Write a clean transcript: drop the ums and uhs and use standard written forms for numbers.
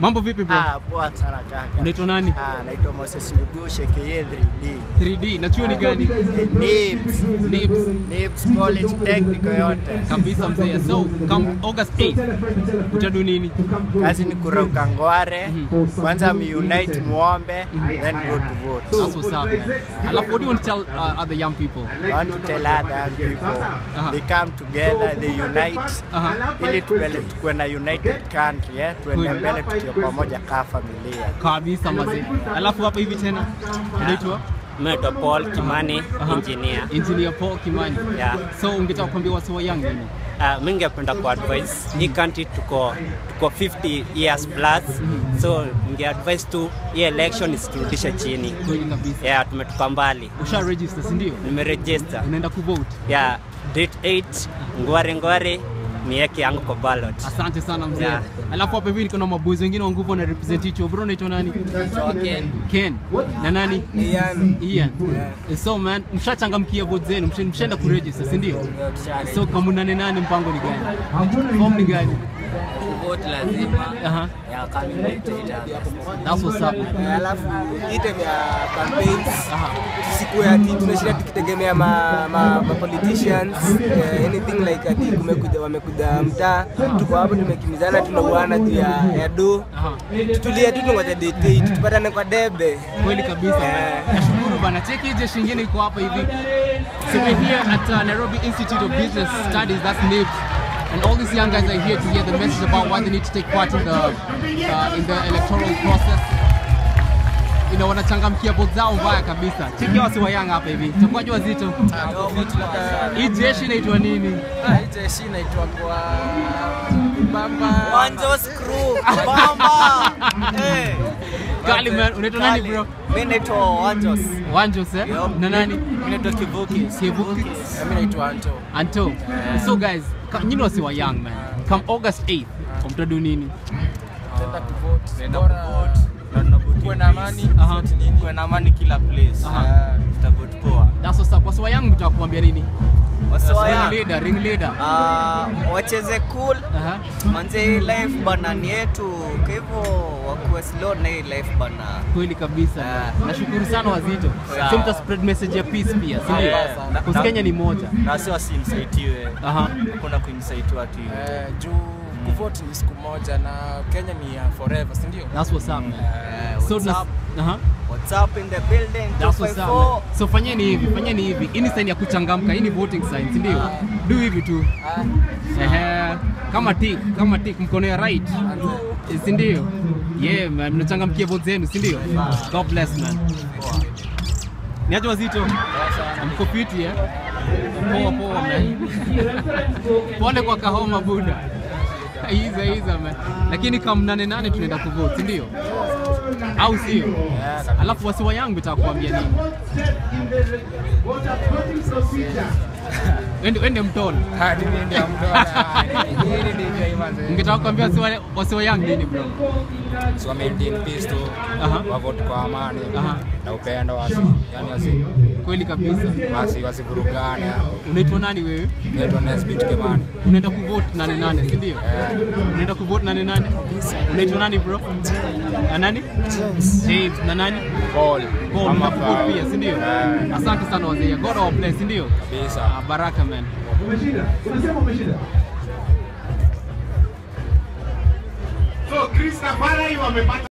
Mambo vipi bro? Poa sana kaka. Unaitwa nani? Naitwa Moses Lugushe KA 3D. 3D. Na chuo ni gani? NIBS College Technical yote. Kabisa mzee. So, come August 8th. Utadu nini? Kazi ni kurauka ngware. Kwanza unite muombe, then go to vote. That's what's up. Alafu, what do you want to tell other young people? I want to tell other young people, they come together, they unite. Ili tuwe na united country, tuende mbele tukiwa pamoja kama familia. Kabisa mzee. Alafu hapa hivi tena. Unaitwa? Naitwa Paul Kimani, engineer. Engineer Paul Kimani. Yeah. So ungetaka kuambia watu wa young nini? Mimi ningependa ku advise hii country tuko 50 years plus. So ningeadvise tu hii election isiturudishe chini. Kweli kabisa. Yeah, tumetoka mbali. Usha register, si ndio? Nimeregister. Unaenda kuvote? Yeah, date 8 ngware niweke yangu kwa ballot. Asante sana mzee. Yeah. Alafu hapa hivi niko na maboys wengine wa nguvu na represent hicho. Bro unaitwa nani? Ken. Na nani? Ian. Yeah. So man, mshachangamkia vote zenu, mshaenda kuregister, si ndio? So kama nane mpango ni gani? Form ni gani? Vote lazima. Ya candidate. That's what's up. Alafu item ya campaigns siku ya ati tunashinda tukitegemea ma politicians, anything like ati wamekuja mtaa, tuko hapo tumekimizana, tunauana tu ya do. Tutulie tu tungoja date tupatane kwa debe. Kweli kabisa. Nashukuru bana. Cheki hiyo jeshi nyingine iko hapa hivi. So we're here at Nairobi Institute of Business Studies, that's NIBS. And all these young guys are here to hear the message about why they need to take part in the electoral process. You know, wanachangamkia vote zao mbaya kabisa. Cheki wasi wa young hapa hivi. Tutakuwaje wazito? Hii jeshi inaitwa nini? Hii jeshi inaitwa kwa Bamba. Wanjos crew. Bamba. Kali man, unaitwa nani bro? Mimi naitwa Wanjos. Wanjos eh? Na nani? Mimi naitwa Kivukis. Mimi naitwa Anto. So guys, nyinyi wasi wa young man. Come August 8th, mtadu nini? Tenda to vote. Kuwe na amani. Kuwe na amani kila place. Tutavote poa. That's what's up. Wasi wa young mtakuambia nini? Ring leader. Wacheze cool. Manze hii life bana ni yetu. Kwa hivyo wakuwe slow na hii life bana. Kweli kabisa. Nashukuru sana wazito. So mta spread message ya peace pia, si ndio? Kwa Kenya ni moja. Na sio asimsaitiwe. Kuna kuinsaitiwa ati. Juu kuvote ni siku moja na Kenya ni forever, si ndio? That's what's up. So what's up in the building? That's what's up. So fanyeni hivi. Hii ni sign ya kuchangamka, hii ni voting sign, si ndio? Do hivi tu. Kama tick mkono ya right. Si ndio? Yeah man, mnachangamkia vote zenu, si ndio? God bless man. Niaje wazito? Mko fiti eh? Poa man. Pole kwa kahoma buda. Iza man. Lakini kama 8 tunaenda kuvote, si ndio? Au sio? Alafu wasi wa yangu nitakwambia nini? Wende mtoni. Ndio mtoni. Ningetaka kuambia wasi wa yangu nini bro? So maintain peace tu. Vote kwa amani. Na upendo yani kweli kabisa. Wasivurugane. Unaitwa nani wewe? Naitwa Nesbit Kimani. Unaenda kuvote 8, si ndio? Unaenda kuvote 8. Unaitwa nani bro? Nani? James. Na nani? Paul. Kama pia, si ndio? Asante sana wazee. God bless, si ndio? Kabisa. Baraka man. So Chris na para wamepata